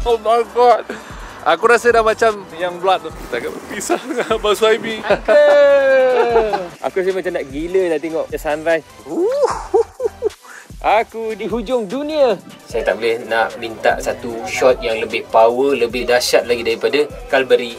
Oh my god. Aku rasa dah macam yang blood tu. Kita akan berpisah dengan Abang Suhaimi. Aku rasa macam nak gila nak tengok sunrise. Aku di hujung dunia. Saya tak boleh nak minta satu shot yang lebih power, lebih dahsyat lagi daripada Calvary.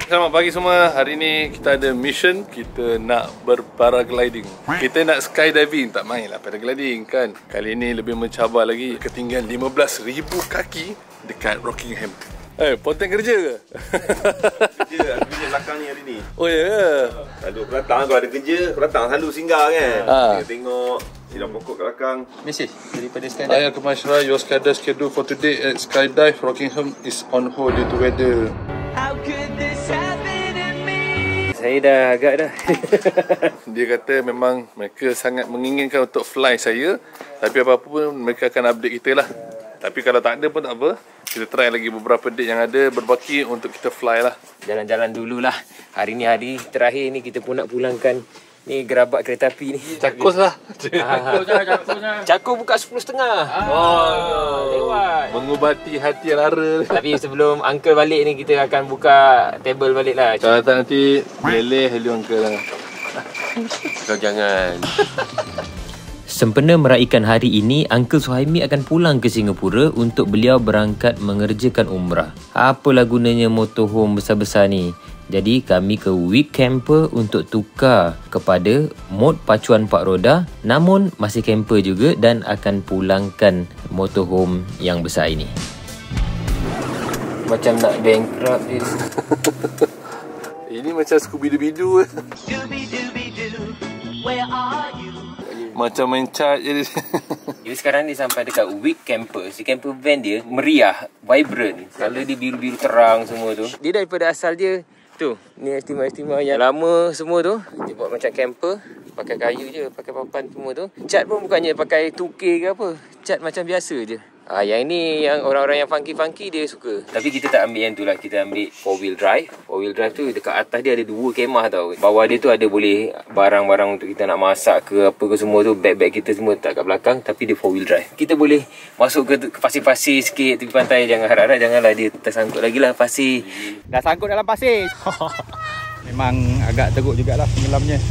Selamat pagi semua. Hari ni kita ada mission. Kita nak berparagliding. Kita nak skydiving. Tak main lah paragliding kan. Kali ni lebih mencabar lagi. Ketinggian 15,000 kaki dekat Rockingham. Ponteng kerja ke? Kerja, aku kerja belakang ni hari ni. Oh ya ke? Selalu aku datang, kalau ada kerja, aku datang selalu singgah kan. Tengok siram pokok kat belakang. Mesej daripada Skydive. Ayah Kemasyara, your skydive schedule for today at Skydive Rockingham is on hold due to weather. Saya dah agak dah. Dia kata memang mereka sangat menginginkan untuk fly saya. Tapi apa-apa pun mereka akan update kita lah. Tapi kalau tak ada pun tak apa. Kita try lagi beberapa date yang ada berbaki untuk kita fly lah. Jalan-jalan dululah. Hari ni hari terakhir ni kita pun nak pulangkan ni gerabak kereta api ni. Cakus lah. Cakul buka 10.30. Lewat. Mengubati hati lara. Tapi sebelum uncle balik ni kita akan buka table balik lah. Kalau tak nanti leleh helio uncle lah. Kau jangan. Sempena meraihkan hari ini, Uncle Suhaimi akan pulang ke Singapura untuk beliau berangkat mengerjakan umrah. Apalah gunanya motorhome besar-besar ni? Jadi kami ke Week Camper untuk tukar kepada mod pacuan 4 roda, namun masih camper juga dan akan pulangkan motorhome yang besar ini. Macam nak bankrupt dia. Ini macam Scooby-Doo. Where are you? Macam main cat je. Jadi sekarang dia sampai dekat Week Camper. Si camper van dia meriah, vibrant. Color dia biru-biru terang semua tu. Dia daripada asal dia tu. Ni estima-estima yang lama semua tu. Dia buat macam camper. Pakai kayu je, pakai papan semua tu. Cat pun bukannya pakai 2K ke apa. Cat macam biasa je. Yang ni yang orang-orang yang funky-funky dia suka. Tapi kita tak ambil yang tu lah. Kita ambil 4-wheel drive. 4-wheel drive tu dekat atas dia ada 2 kemah tau. Bawah dia tu ada boleh barang-barang untuk kita nak masak ke apa ke semua tu. Bag-bag kita semua tak kat belakang. Tapi dia 4-wheel drive. Kita boleh masuk ke pasir-pasir sikit tepi pantai. Jangan harap-harap janganlah dia tersangkut lagi lah pasir. Dah sangkut dalam pasir. Memang agak teruk jugalah tenggelamnya.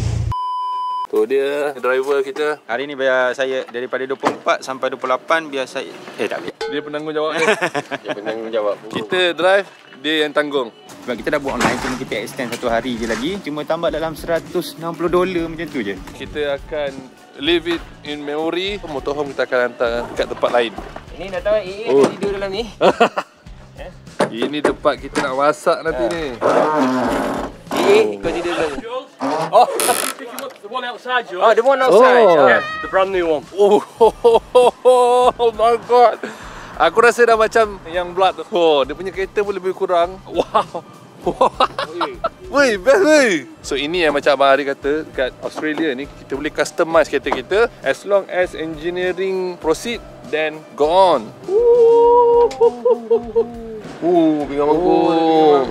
Tu dia driver kita. Hari ni biar saya daripada 24 sampai 28 biar saya tak boleh. Dia penanggungjawab dia. Dia penanggungjawab. Kita drive, dia yang tanggung. Sebab kita dah buat online, cuma kita extend 1 hari je lagi. Cuma tambah dalam $160 macam tu je. Kita akan leave it in memory. Motorhome kita akan hantar kat tempat lain. Ini dah tahu kau tidur dalam ni. Ini tempat kita nak masak nanti ni. Kau tidur dalam ni. The one outside, George. Oh, the one outside. Yeah, the brand new one. Oh my god. Aku rasa dah macam yang blood tu. Dia punya kereta pun lebih kurang. Wow. Woi, best woi. So ini yang macam Abang Ari kata, dekat Australia ni kita boleh customize kereta kita as long as engineering proceed, then go on. Pinggan mangkuk.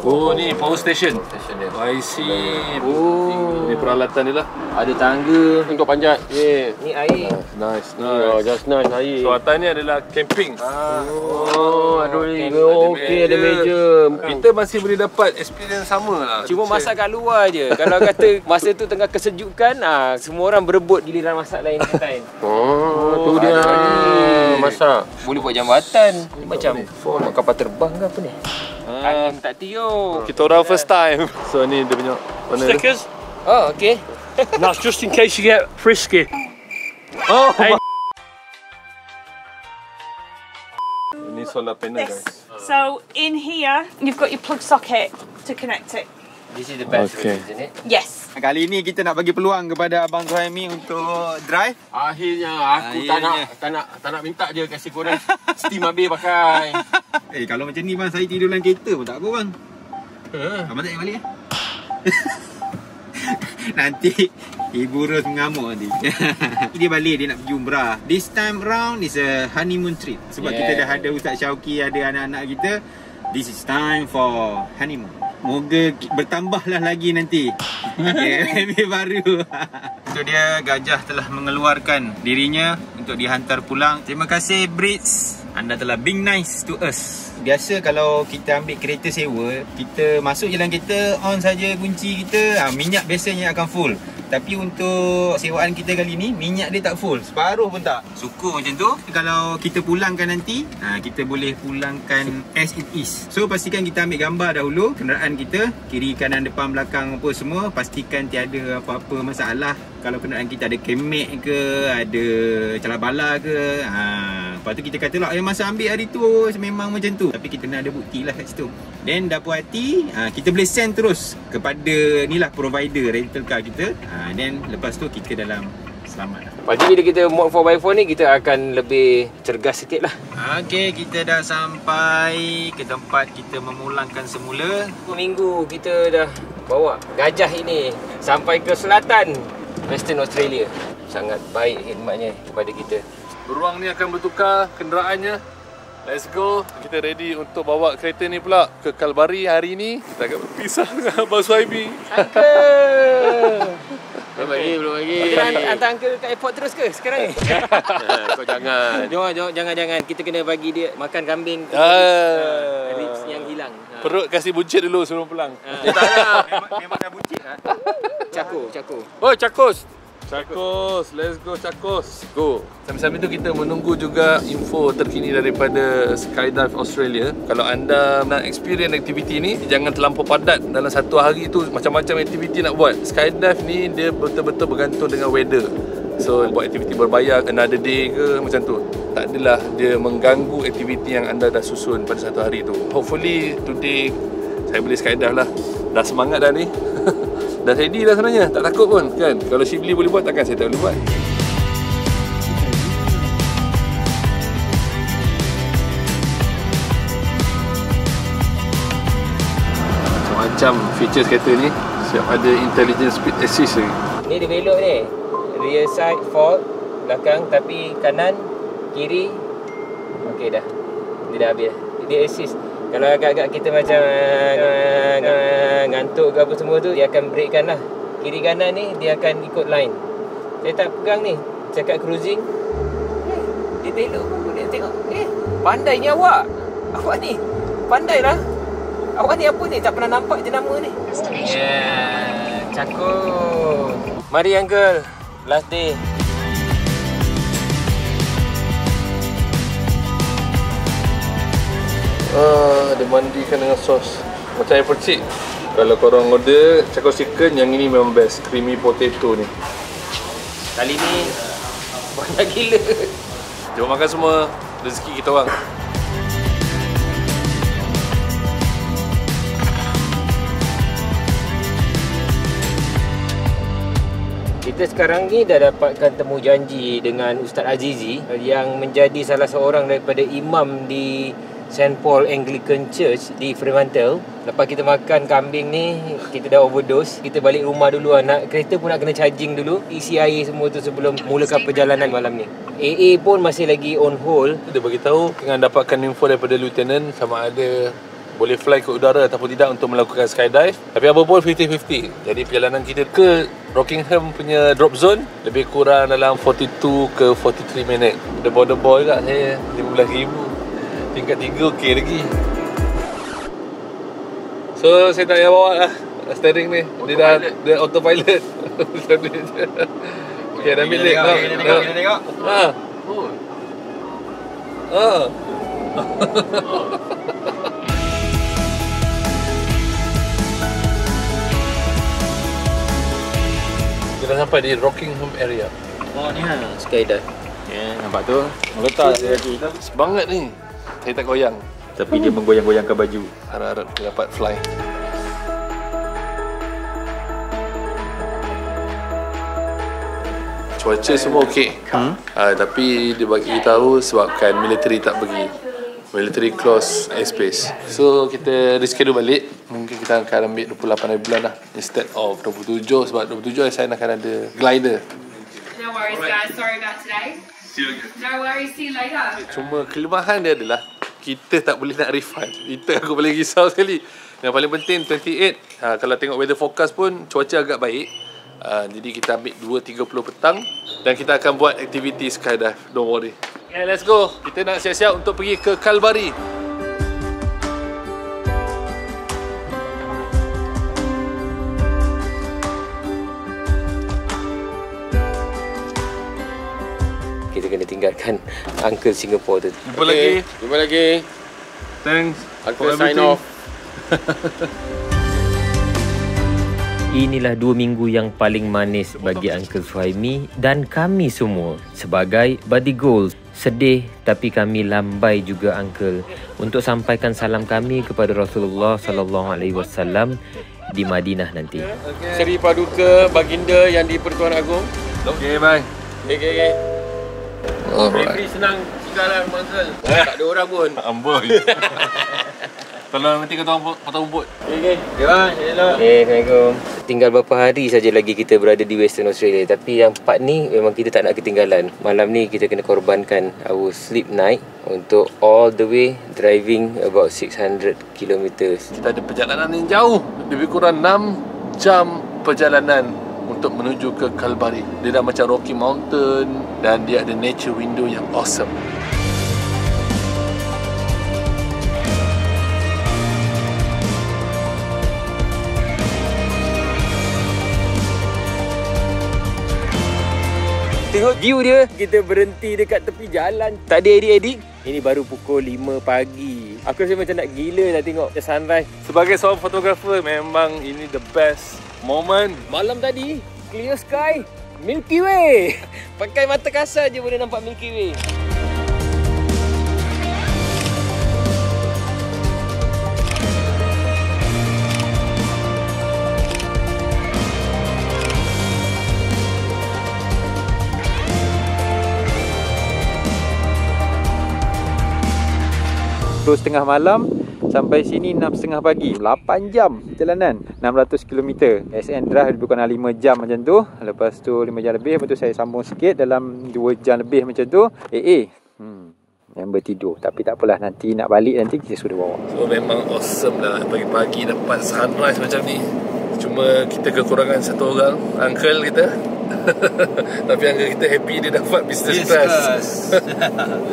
Oh, ni power station. Dia. I see. Ini peralatan dia lah. Ada tangga untuk panjat. Yeah. Ni air. Nice. Just nice air. So atas ni adalah camping. Okey, ada meja. Kita masih boleh dapat experience sama lah. Cuma masak kat luar je. Kalau kata masa tu tengah kesejukan, semua orang berebut giliran masak lain time. Tu dia. Masak. Boleh buat jambatan. Ni macam kapal terbang ke apa ni? Angin tak tiup. Kita orang first time. So ni dia punya mana dia? Stickers. Oh, okey. And that's just in case you get frisky. Oh. Hey. Ini solar panel guys. So in here, you've got your plug socket to connect it. This is the best, Okay. isn't it? Yes. Kali ni kita nak bagi peluang kepada Abang Suhaimi untuk drive. Akhirnya aku tak nak minta je kasih korang steam habis pakai. Kalau macam ni bang, saya tidur dalam kereta pun tak apa bang. Abang tak payah balik Nanti Ibu Ros mengamuk nanti. Dia balik, dia nak pergi umrah. This time around is a honeymoon trip. Sebab kita dah ada Ustaz Syauqi, ada anak-anak kita. This is time for honeymoon. Moga bertambahlah lagi nanti. Baby baru. Itu dia, gajah telah mengeluarkan dirinya untuk dihantar pulang. Terima kasih Brits. Anda telah being nice to us. Biasa kalau kita ambil kereta sewa, kita masuk jalan kereta, on saja kunci kita, minyak biasanya akan full. Tapi untuk sewaan kita kali ni, minyak dia tak full, separuh pun tak. Syukur macam tu. Kalau kita pulangkan nanti, kita boleh pulangkan as it is. So pastikan kita ambil gambar dahulu kenderaan kita, kiri kanan depan belakang apa semua. Pastikan tiada apa-apa masalah. Kalau kenderaan kita ada kemek ke, ada calak bala ke, lepas tu kita kata lah, masa ambil hari tu memang macam tu. Tapi kita nak ada bukti lah kat situ. Then dah puas hati, kita boleh send terus kepada ni lah provider rental car kita. Then lepas tu kita dalam selamat. Pagi bila kita mod 4x4 ni, kita akan lebih cergas sikit lah. Okay, kita dah sampai ke tempat kita memulangkan semula. Minggu kita dah bawa gajah ini sampai ke selatan Western Australia. Sangat baik khidmatnya kepada kita. Beruang ni akan bertukar kenderaannya. Let's go. Kita ready untuk bawa kereta ni pula ke Kalbari hari ni. Kita akan berpisah dengan Abang Suhaibi. Belum lagi. Kita hantar uncle kat airport terus ke sekarang ni? Kau jangan. Jangan. Kita kena bagi dia makan kambing. Ribs yang hilang. Perut kasih buncit dulu sebelum pulang. Tak nak. Memang dah buncit lah. Cako. Oh, Cakos. Let's go Cakos. Go. Sambil-sambil tu kita menunggu juga info terkini daripada Skydive Australia. Kalau anda nak experience aktiviti ni, jangan terlampau padat. Dalam satu hari tu macam-macam aktiviti nak buat. Skydive ni dia betul-betul bergantung dengan weather. So buat aktiviti berbayar another day ke macam tu. Tak adalah dia mengganggu aktiviti yang anda dah susun pada satu hari tu. Hopefully today saya boleh skydive lah. Dah semangat dah ni. Dah ready dah sebenarnya, tak takut pun kan. Kalau Shibli boleh buat, takkan saya tak boleh buat. Macam-macam features kereta ni. Siap ada intelligent speed assist lagi. Ni dia belok ni. Rear side fault, belakang, tapi kanan, kiri. Okey dah. Dia dah habis. Dia assist. Kalau agak-agak kita macam ngantuk ke apa semua tu, dia akan breakkan lah. Kiri kanan ni dia akan ikut line. Saya tak pegang ni, cakap cruising. Dia belok pun boleh tengok. Pandainya awak. Awak ni pandai lah. Awak ni apa ni? Tak pernah nampak je nama ni. Cakap. Mari uncle, last day. Dia mandikan dengan sos macam air percik. Kalau korang order Cakos chicken, yang ini memang best. Creamy potato ni. Kali ni banyak gila. Jom makan semua. Rezeki kita orang. Kita sekarang ni dah dapatkan temu janji dengan Ustaz Azizi yang menjadi salah seorang daripada imam di St. Paul Anglican Church di Fremantle. Lepas kita makan kambing ni, kita dah overdose. Kita balik rumah dulu, nak kereta pun nak kena charging dulu, isi air semua tu sebelum mulakan perjalanan malam ni. AA pun masih lagi on hold. Dia bagi tahu dengan dapatkan info daripada lieutenant sama ada boleh fly ke udara ataupun tidak untuk melakukan skydive. Tapi apa pun 50-50. Jadi perjalanan kita ke Rockingham punya drop zone lebih kurang dalam 42 ke 43 minit. Debol-debol juga saya, 15,000. Tingkat 3 okey lagi. So saya tak payah bawa lah steering ni. Dia dah autopilot. Okay, dah ambil leg. Kita tengok. Kita dah sampai di Rockingham area. Oh ni lah skydive. Nampak tu meletak dia lagi. Semangat ni. Saya tak goyang. Tapi dia menggoyang-goyangkan baju. Harap-harap dia dapat fly. Cuaca semua okey. Tapi dia bagi tahu sebabkan military tak pergi. military close airspace. So kita reschedule balik. Mungkin kita akan ambil 28 hari bulan lah instead of 27, sebab 27 saya akan ada glider. No worries, guys. Sorry about today. No worries. See you later. Cuma kelemahan dia adalah kita tak boleh nak refund. Itu aku paling risau sekali. Yang paling penting 28, kalau tengok weather forecast pun cuaca agak baik. Jadi kita ambil 2.30 petang dan kita akan buat aktiviti skydive. Don't worry. Okay, let's go. Kita nak siap-siap untuk pergi ke Kalbari. Kita kena tinggalkan Uncle Singapore tu. Jumpa lagi. Jumpa lagi. Thanks. Uncle sign off. Inilah 2 minggu yang paling manis bagi Uncle Suhaimi dan kami semua sebagai Buddy Goals. Sedih tapi kami lambai juga Uncle untuk sampaikan salam kami kepada Rasulullah sallallahu alaihi wasallam di Madinah nanti. Seri Paduka Baginda yang di-Pertuan Agong. Okay, bye. Okay. Alright. Free senang tinggalan Uncle. Tak ada orang pun. Amboi. Tolong nanti kau potong rumput. Okay. Ya, hello. Assalamualaikum. Tinggal beberapa hari saja lagi kita berada di Western Australia. Tapi yang part ni memang kita tak nak ketinggalan. Malam ni kita kena korbankan our sleep night untuk all the way driving about 600 kilometers. Kita ada perjalanan yang jauh. Lebih kurang 6 jam perjalanan untuk menuju ke Kalbari. Dia dah macam Rocky Mountain dan dia ada nature window yang awesome. Tengok view dia. Kita berhenti dekat tepi jalan. Tak ada edit-edit. Ini baru pukul 5 pagi. Aku rasa macam nak gila nak tengok the sunrise. Sebagai seorang fotografer, memang ini the best moment. Malam tadi, clear sky, Milky Way. Pakai mata kasar je boleh nampak Milky Way. Setengah malam sampai sini 6.30 pagi. 8 jam perjalanan, 600 km. SN Drive lebih kurang 5 jam macam tu. Lepas tu 5 jam lebih. Lepas tu saya sambung sikit dalam 2 jam lebih macam tu. Member tidur. Tapi tak apalah, nanti nak balik nanti kita sudah bawa. So memang awesome lah pagi-pagi dapat sunrise macam ni. Cuma kita kekurangan satu orang, uncle kita. Tapi uncle kita happy dia dapat business class.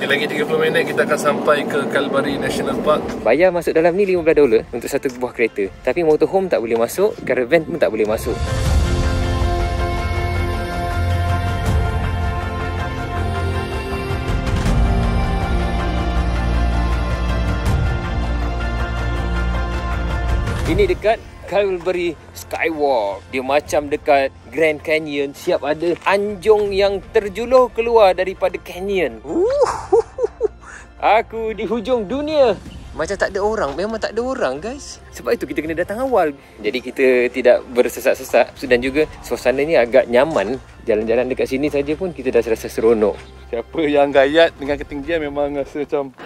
Lagi 30 minit kita akan sampai ke Kalbari National Park. Bayar masuk dalam ni $15 untuk satu buah kereta. Tapi motorhome tak boleh masuk, caravan pun tak boleh masuk. Ini dekat Kalbari Skywalk. Dia macam dekat Grand Canyon. Siap ada anjung yang terjuluh keluar daripada canyon. Aku di hujung dunia. Macam tak ada orang. Memang tak ada orang, guys. Sebab itu kita kena datang awal. Jadi kita tidak bersesak-sesak. Dan juga suasana ni agak nyaman. Jalan-jalan dekat sini saja pun kita dah rasa seronok. Siapa yang gayat dengan ketinggian memang rasa macam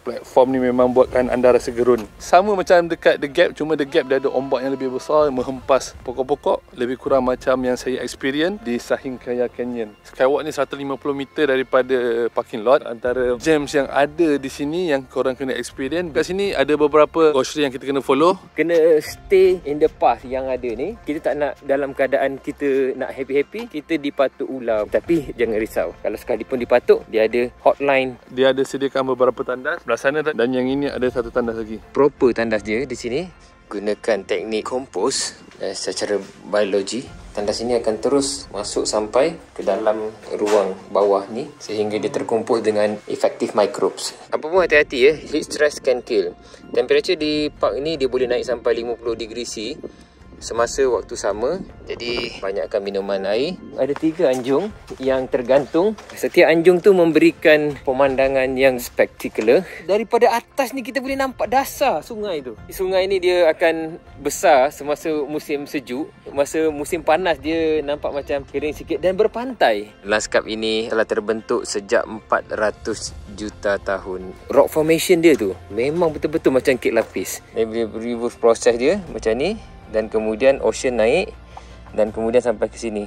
platform ni memang buatkan anda rasa gerun. Sama macam dekat The Gap, cuma The Gap dia ada ombak yang lebih besar, menghempas pokok-pokok. Lebih kurang macam yang saya experience di Sahinkaya Canyon. Skywalk ni 150 meter daripada parking lot. Antara gems yang ada di sini yang korang kena experience. Kat sini ada beberapa grocery yang kita kena follow. Kena stay in the path yang ada ni. Kita tak nak dalam keadaan kita nak happy-happy, kita dipatuk ular. Tapi jangan risau. Kalau sekalipun dipatuk, dia ada hotline. Dia ada sediakan beberapa tandas sana, dan yang ini ada satu tandas lagi. Proper tandas dia di sini. Gunakan teknik kompos secara biologi. Tandas ini akan terus masuk sampai ke dalam ruang bawah ni sehingga dia terkumpul dengan effective microbes. Apa pun hati-hati ya, heat stress can kill. Temperature di park ni dia boleh naik sampai 50 degree C. semasa waktu sama. Jadi banyakkan minuman air. Ada 3 anjung yang tergantung. Setiap anjung tu memberikan pemandangan yang spektakular. Daripada atas ni kita boleh nampak dasar sungai tu. Sungai ni dia akan besar semasa musim sejuk. Masa musim panas dia nampak macam kering sikit dan berpantai. Lanskap ini telah terbentuk sejak 400 juta tahun. Rock formation dia tu memang betul-betul macam kek lapis. Dia boleh reverse proses dia macam ni. Dan kemudian ocean naik dan kemudian sampai ke sini.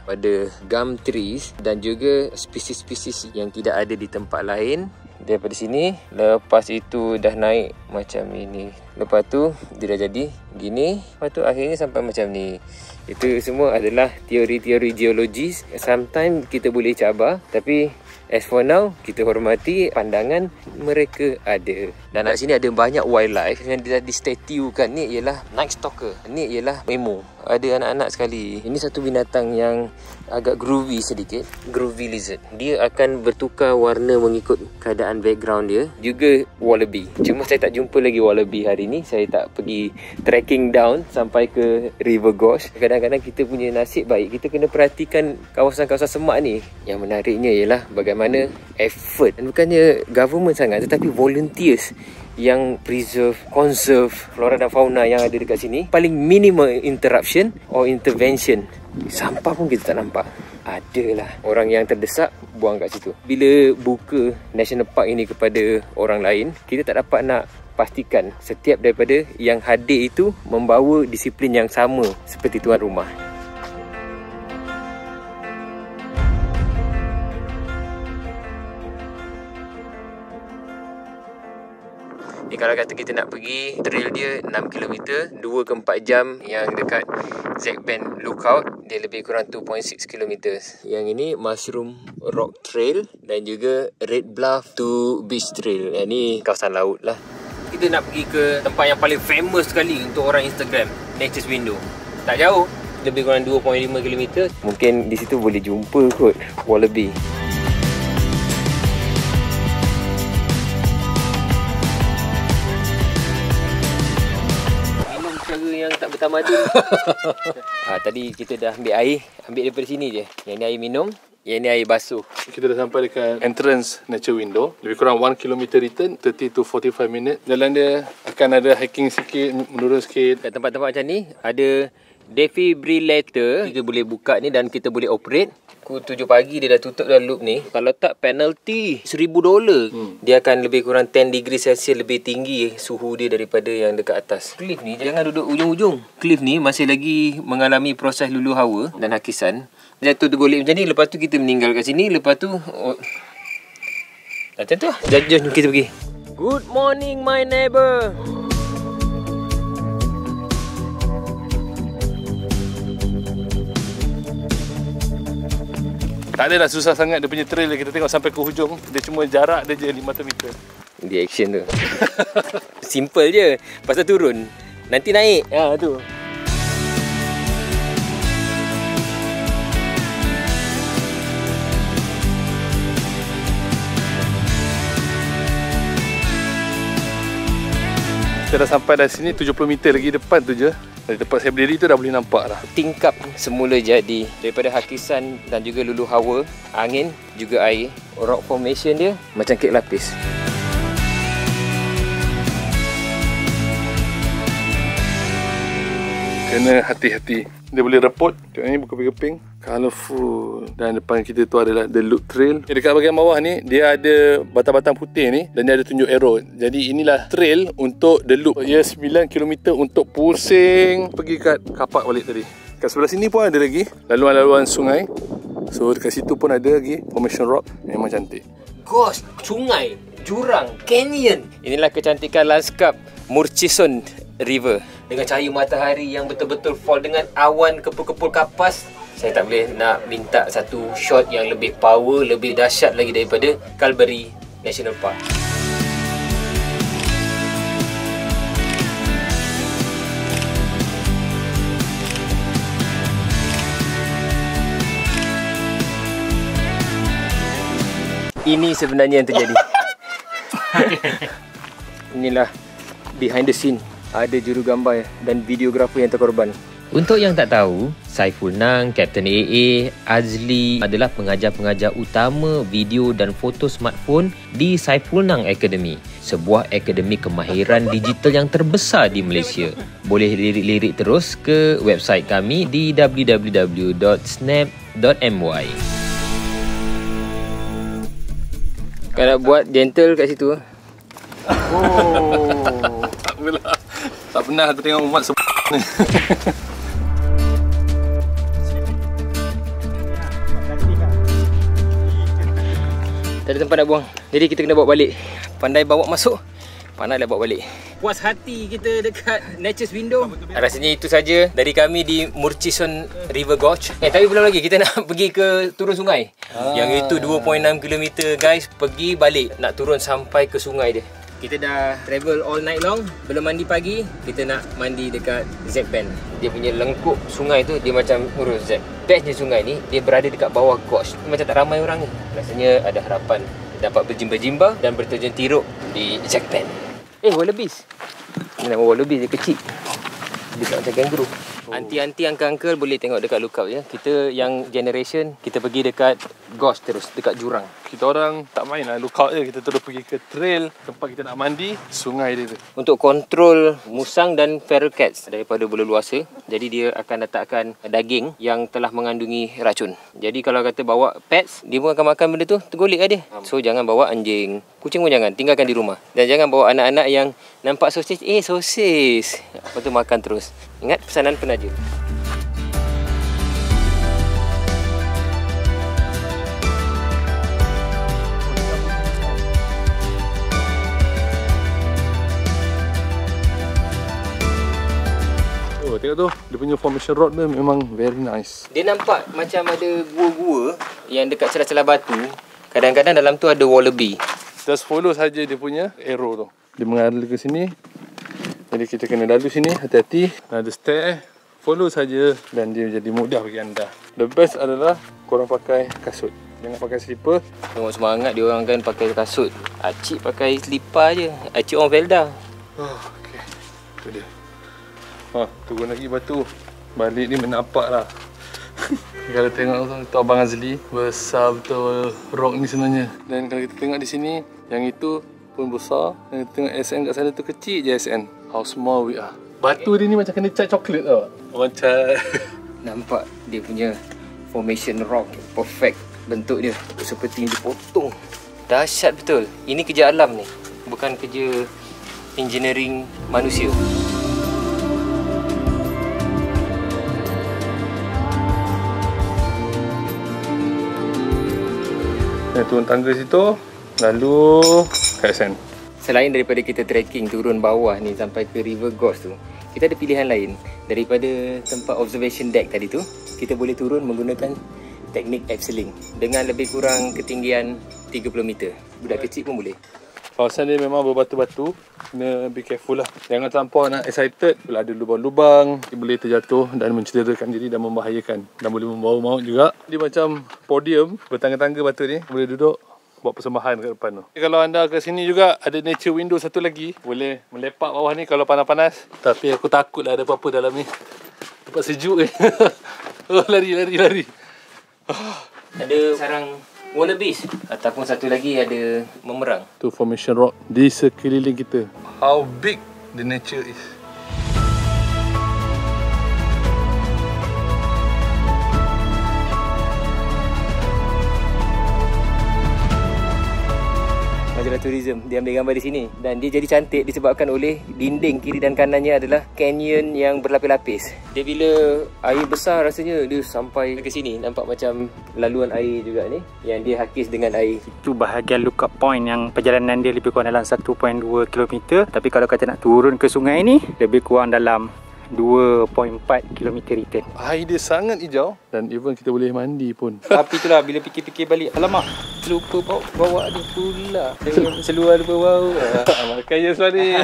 Pada gum trees dan juga spesies-spesies yang tidak ada di tempat lain. Daripada sini, lepas itu dah naik macam ini. Lepas tu dia dah jadi gini. Lepas tu akhirnya sampai macam ni. Itu semua adalah teori-teori geologis. Sometimes kita boleh cabar, tapi as for now, kita hormati pandangan mereka ada. Dan kat sini ada banyak wildlife yang dah di-statuekan. Ni ialah Night Stalker. Ni ialah Memo. Ada anak-anak sekali. Ini satu binatang yang agak groovy sedikit. Groovy lizard. Dia akan bertukar warna mengikut keadaan background dia. Juga wallaby. Cuma saya tak jumpa lagi wallaby hari ni. Saya tak pergi trekking down sampai ke River Ghost. Kadang-kadang kita punya nasib baik. Kita kena perhatikan kawasan-kawasan semak ni. Yang menariknya ialah bagaimana effort. Dan bukannya government sangat, tetapi volunteers yang conserve flora dan fauna yang ada dekat sini. Paling minimal interruption or intervention. Sampah pun kita tak nampak. Adalah orang yang terdesak buang kat situ. Bila buka national park ini kepada orang lain, kita tak dapat nak pastikan setiap daripada yang hadir itu membawa disiplin yang sama seperti tuan rumah. Kalau kata kita nak pergi, trail dia 6 km, 2 ke 4 jam. Yang dekat Z-Bend Lookout, dia lebih kurang 2.6 km. Yang ini Mushroom Rock Trail dan juga Red Bluff to Beach Trail. Yang ni kawasan laut lah. Kita nak pergi ke tempat yang paling famous sekali untuk orang Instagram, Nature's Window. Tak jauh, lebih kurang 2.5 km. Mungkin di situ boleh jumpa kot wallaby. Yang tak bertamadun. Tadi kita dah ambil air. Ambil daripada sini je. Yang ni air minum, yang ni air basuh. Kita dah sampai dekat entrance Nature Window. Lebih kurang 1 km return, 30 to 45 minit. Jalan dia akan ada hiking sikit, menurun sikit. Kat tempat-tempat macam ni ada defibrillator. Kita boleh buka ni dan kita boleh operate. Pukul 7 pagi dia dah tutup dah loop ni. Kalau tak penalty $1,000. Dia akan lebih kurang 10 degree Celsius lebih tinggi suhu dia daripada yang dekat atas. Cliff ni jangan duduk ujung-ujung. Cliff ni masih lagi mengalami proses luluh hawa dan hakisan. Jatuh tergolek macam ni. Lepas tu kita meninggal kat sini. Lepas tu macam tu lah. Jom kita pergi. Good morning my neighbor. Tak adalah susah sangat dia punya trail. Kita tengok sampai ke hujung. Dia cuma jarak dia je 500 meter. Dia action tu. Simple je. Pasal turun nanti naik. Tu. Kita dah sampai dari sini 70 meter lagi depan tu je. Dari tempat saya berdiri tu dah boleh nampak dah. Tingkap semula jadi daripada hakisan dan juga luluh hawa, angin juga air. Rock formation dia macam kek lapis. Kena hati-hati. Dia boleh repot. Tengok ni berkeping-keping. Colourful. Dan depan kita tu adalah The Loop Trail. Dekat bahagian bawah ni, dia ada batang-batang putih ni. Dan dia ada tunjuk arrow. Jadi inilah trail untuk The Loop. Ia 9 km untuk pusing pergi kat kapak balik tadi. Kat sebelah sini pun ada lagi laluan-laluan sungai. So dekat situ pun ada lagi formation rock. Memang cantik. Ghost, sungai, jurang, canyon. Inilah kecantikan lanskap Murchison River. Dengan cahaya matahari yang betul-betul fall dengan awan kepul-kepul kapas. Saya tak boleh nak minta satu shot yang lebih power, lebih dahsyat lagi daripada Kalbarri National Park. Ini sebenarnya yang terjadi. Inilah behind the scene ada juru gambar dan videografer yang terkorban. Untuk yang tak tahu, Saiful Nang, Captain AA, Azli adalah pengajar-pengajar utama video dan foto smartphone di Saiful Nang Academy, sebuah akademi kemahiran digital yang terbesar di Malaysia. Boleh lirik-lirik terus ke website kami di www.snap.my. Kau nak buat gentle kat situ. Tak pernah aku tengok umat ni. Tak ada tempat nak buang. Jadi kita kena bawa balik. Pandai bawa masuk, pandai dah bawa balik. Puas hati kita dekat Nature's Window. Rasanya itu saja dari kami di Murchison River Gorge. Tapi belum lagi, kita nak pergi ke turun sungai. Yang itu 2.6 km guys. Pergi balik, nak turun sampai ke sungai dia. Kita dah travel all night long. Belum mandi pagi, kita nak mandi dekat Zac Bend. Dia punya lengkuk sungai tu, dia macam urus Zac. Bestnya sungai ni, dia berada dekat bawah gorge. Macam tak ramai orang ni. Rasanya ada harapan dapat berjimba-jimba dan berterjun tiruk di Zac Bend. Wallabies. Ini nama wallabies, dia kecil. Dia tak macam kangaroo. Anti-anti, uncle-uncle boleh tengok dekat lookout ya. Kita yang generation, kita pergi dekat gorge terus, dekat jurang. Kita orang tak main lah lookout je. Kita terus pergi ke trail tempat kita nak mandi, sungai dia tu. Untuk kontrol musang dan feral cats daripada berleluasa, jadi dia akan letakkan daging yang telah mengandungi racun. Jadi kalau kata bawa pets, dia pun akan makan benda tu, tergolek lah dia. So jangan bawa anjing, kucing pun jangan, tinggalkan di rumah. Dan jangan bawa anak-anak yang nampak sosis, sosis, lepas tu makan terus. Ingat pesanan penaja. Tengok tu, dia punya formation rock dia memang very nice. Dia nampak macam ada gua-gua yang dekat celah-celah batu. Kadang-kadang dalam tu ada wallaby. Just follow saja dia punya arrow tu. Dia mengalir ke sini. Jadi kita kena lalu sini, hati-hati. Ada stair, follow saja dan dia jadi mudah bagi anda. The best adalah korang pakai kasut. Jangan pakai slipper. Tengok semangat dia orang kan pakai kasut. Acik pakai slipper je. Acik orang Velda. Okey. Tu dia. Turun lagi batu. Balik ni menapak lah. Kalau tengok tu Abang Azli, besar betul rock ni sebenarnya. Dan kalau kita tengok di sini, yang itu pun besar. Dan kita tengok SN kat sana tu kecil je SN. How small we are. Batu dia ni macam kena cat coklat tau. Orang cat. Nampak dia punya formation rock perfect bentuk dia. Seperti dipotong. Dahsyat betul. Ini kerja alam ni. Bukan kerja engineering manusia. Turun tangga situ, lalu kat SN. Selain daripada kita trekking turun bawah ni sampai ke River Gorge tu, kita ada pilihan lain. Daripada tempat observation deck tadi tu, kita boleh turun menggunakan teknik abseiling dengan lebih kurang ketinggian 30 meter. Budak kecil pun boleh. Kawasan dia memang berbatu-batu. Kena be careful lah. Jangan terlampau nak excited. Bila ada lubang-lubang, dia boleh terjatuh dan mencederakan diri dan membahayakan. Dan boleh membawa maut juga. Dia macam podium, bertangga-tangga batu ni. Boleh duduk, buat persembahan kat depan tu. Kalau anda ke sini juga, ada nature window satu lagi. Boleh melepak bawah ni kalau panas-panas. Tapi aku takut lah ada apa-apa dalam ni. Tempat sejuk ni. Lari. Ada sarang wallabies ataupun satu lagi ada memerang. Tu formation rock di sekeliling kita. How big the nature is. Majalah Tourism, dia ambil gambar di sini dan dia jadi cantik disebabkan oleh dinding kiri dan kanannya adalah canyon yang berlapis-lapis. Dia bila air besar rasanya dia sampai ke sini, nampak macam laluan air juga ni yang dia hakis dengan air. Itu bahagian lookout point yang perjalanan dia lebih kurang dalam 1.2 km. Tapi kalau kata nak turun ke sungai ni, lebih kurang dalam 2.4 km return. Air dia sangat hijau dan even kita boleh mandi pun. Tapi itulah bila fikir-fikir balik, alamak, lupa bawa dia pula. Seluar lupa bawa. Makanya sorry.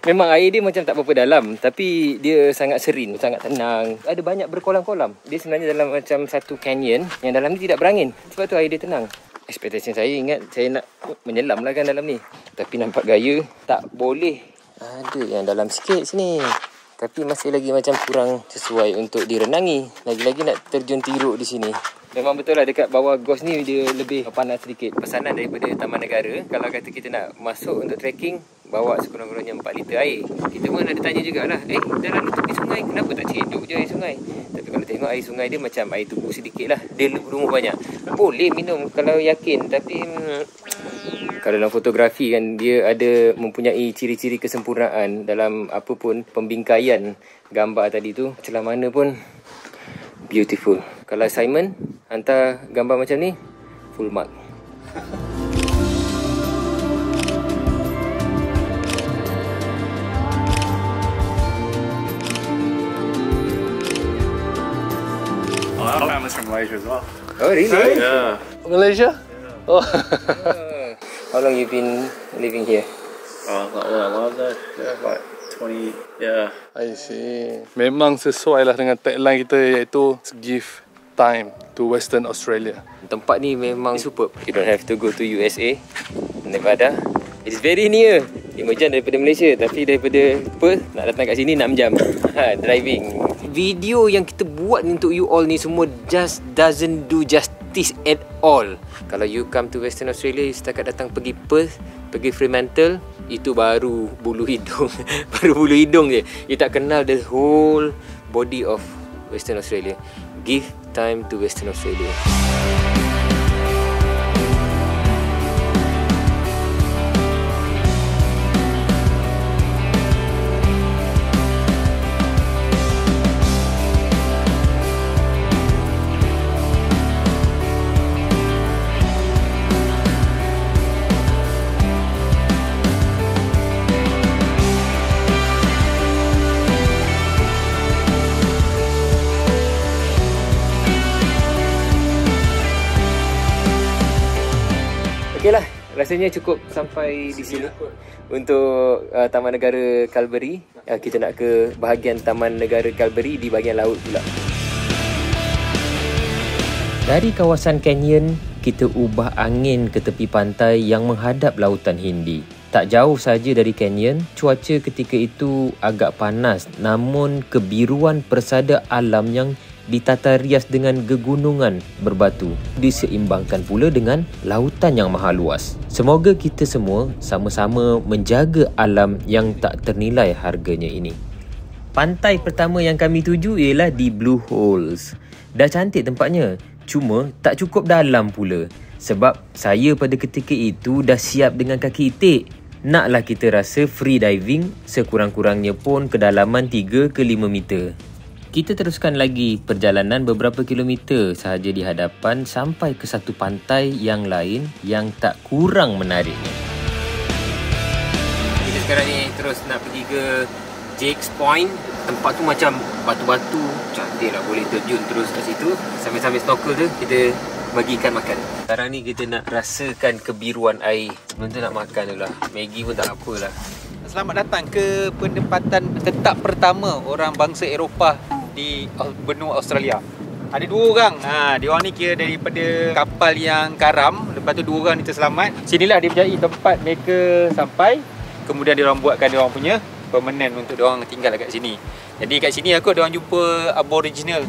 Memang air dia macam tak berapa dalam, tapi dia sangat serin, sangat tenang. Ada banyak berkolam-kolam. Dia sebenarnya dalam macam satu canyon yang dalam ni tidak berangin. Sebab tu air dia tenang. Expectation saya, ingat saya nak menyelam lah kan dalam ni. Tapi nampak gaya tak boleh Ada yang dalam sikit sini. Tapi masih lagi macam kurang sesuai untuk direnangi. Lagi-lagi nak terjun tiruk di sini. Memang betul lah dekat bawah Ghost ni dia lebih panas sedikit. Pesanan daripada Taman Negara, kalau kata kita nak masuk untuk trekking, bawa sekurang-kurangnya 4 liter air. Kita pun ada tanya jugalah, dah lalu tepi sungai, kenapa tak cedok je air sungai? Tapi kalau tengok air sungai dia macam air tubuh sedikit lah. Dia rumah banyak. Boleh minum kalau yakin. Tapi kalau dalam fotografi kan, dia ada mempunyai ciri-ciri kesempurnaan dalam apa pun pembingkaian gambar tadi tu. Celah mana pun beautiful. Kalau Simon hantar gambar macam ni, full mark. Our family's from Malaysia as well. Oh really? Yeah. Malaysia? Oh. How long you been living here? Oh, not long though. Yeah, like 20. Yeah. I see. Memang sesuai lah dengan tagline kita, iaitu give time to Western Australia. Tempat ni memang superb. You don't have to go to USA, Nevada. It's very near. 5 jam daripada Malaysia. Tapi daripada Perth nak datang kat sini 6 jam driving. Video yang kita buat untuk you all ni semua just doesn't do justice at all. Kalau you come to Western Australia, you setakat datang pergi Perth, pergi Fremantle, itu baru bulu hidung. Baru bulu hidung je. You tak kenal the whole body of Western Australia. Give time to Western Australia. Okeylah, rasanya cukup sampai di sini untuk Taman Negara Kalbarri. Kita nak ke bahagian Taman Negara Kalbarri di bahagian laut pula. Dari kawasan canyon, kita ubah angin ke tepi pantai yang menghadap Lautan Hindi. Tak jauh saja dari canyon, cuaca ketika itu agak panas, namun kebiruan persada alam yang ditata rias dengan gegunungan berbatu diseimbangkan pula dengan lautan yang maha luas. Semoga kita semua sama-sama menjaga alam yang tak ternilai harganya ini. Pantai pertama yang kami tuju ialah di Blue Holes. Dah cantik tempatnya, cuma tak cukup dalam pula. Sebab saya pada ketika itu dah siap dengan kaki itik. Naklah kita rasa free diving, sekurang-kurangnya pun kedalaman 3 ke 5 meter. Kita teruskan lagi perjalanan beberapa kilometer sahaja di hadapan sampai ke satu pantai yang lain yang tak kurang menariknya. Kita sekarang ni terus nak pergi ke Jake's Point. Tempat tu macam batu-batu, cantik lah, boleh terjun terus kat situ. Sambil-sambil snorkel tu kita bagi ikan makan. Sekarang ni kita nak rasakan kebiruan air. Sebelum tu nak makan dulu lah. Maggi pun tak apalah. Selamat datang ke penempatan tetap pertama orang bangsa Eropah di benua Australia. Ada 2 orang. Dia orang ni kira daripada kapal yang karam. Lepas tu 2 orang ni terselamat. Sinilah dia berjaya tempat mereka sampai. Kemudian dia orang buatkan dia orang punya permanent untuk dia orang tinggal kat sini. Jadi kat sini aku dia orang jumpa Aboriginal.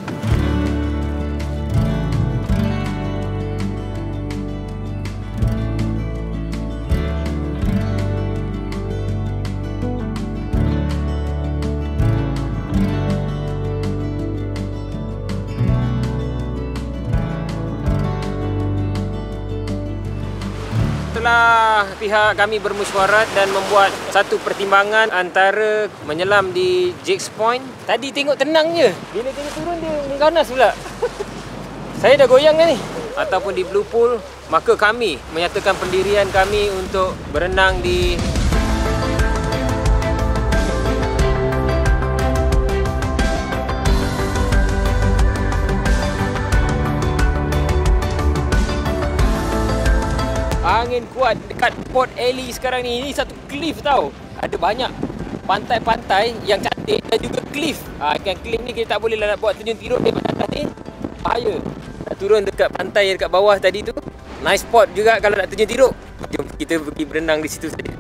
Setelah pihak kami bermesyuarat dan membuat satu pertimbangan antara menyelam di Jake's Point. Tadi tengok tenang je, bila kita turun dia ganas pula. Saya dah goyang ni. Ataupun di Blue Pool, maka kami menyatakan pendirian kami untuk berenang di angin kuat dekat Port Ely sekarang ni. Ini satu cliff tau. Ada banyak pantai-pantai yang cantik dan juga cliff. Kan cliff ni kita tak boleh lah nak buat terjun tiruk daripada atas ni. Bahaya. Nak turun dekat pantai yang dekat bawah tadi tu. Nice spot juga kalau nak terjun tiruk. Jom kita pergi berenang di situ saja.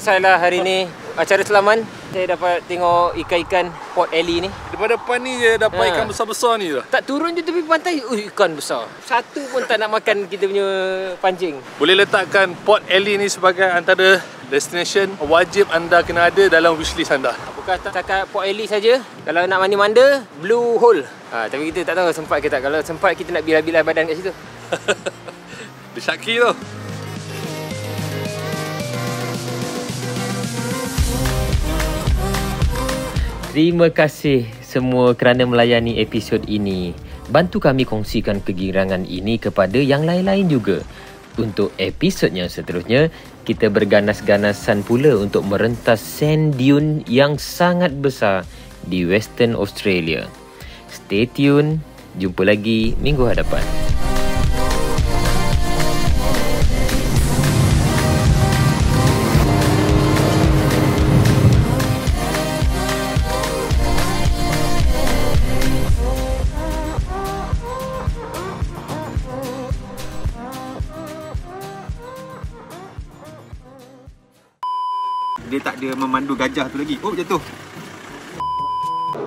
Selesailah hari ni acara selaman. Saya dapat tengok ikan-ikan Port Ely ni. Daripada depan ni je dapat ikan besar-besar ni tu. Tak turun je tepi pantai, ikan besar. Satu pun tak nak makan kita punya pancing. Boleh letakkan Port Ely ni sebagai antara destination wajib anda kena ada dalam wishlist anda. Bukan setakat Port Ely saja. Kalau nak mandi-manda, Blue Hole. Tapi kita tak tahu sempat ke tak. Kalau sempat kita nak bilas-bilas badan kat situ. Dia Syaki tu. Terima kasih semua kerana melayani episod ini. Bantu kami kongsikan kegirangan ini kepada yang lain-lain juga. Untuk episod yang seterusnya, kita berganas-ganasan pula untuk merentas sand dune yang sangat besar di Western Australia. Stay tune. Jumpa lagi minggu hadapan. Dia tak ada memandu gajah tu lagi. Oh, jatuh.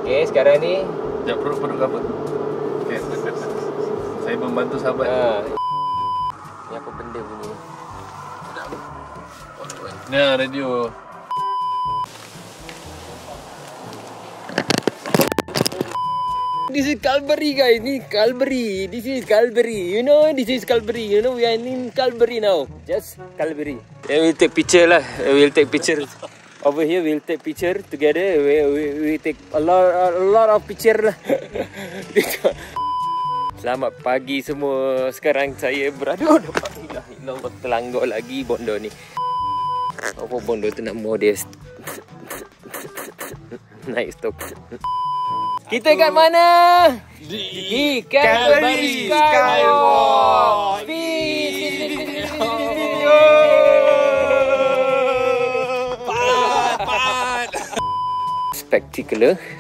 Okay, sekarang ni Sekejap, perut apa? Okay. Saya membantu sahabat. Ni apa benda bunyi? Nah, radio. This is Calvary guys, ni Calvary. This is Calvary. You know this is Calvary. You know we are in Calvary now. Just Calvary. Then we'll take picture lah. We'll take picture. Over here we'll take picture together. We take a lot of picture lah. Selamat pagi semua. Sekarang saya berada Allah terlanggar lagi bondo ni. Apa bondo tu nak modest. Naik stok. Kita kat mana? Di Calvary Skywalk.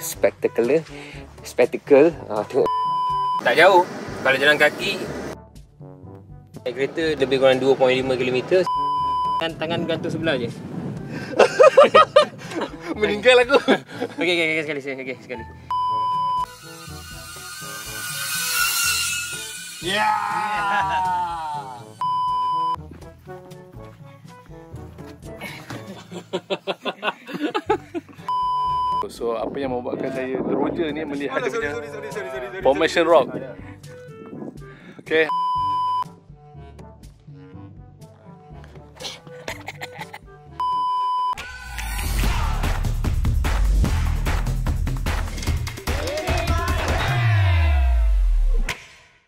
Spectacle. Tengok. Tak jauh. Kalau jalan kaki naik kereta lebih kurang 2.5 km. Tangan gantung sebelah je. Meninggal aku. Okey sekali. So apa yang membuatkan saya teroja ni melihat dia punya formation rock. Okay.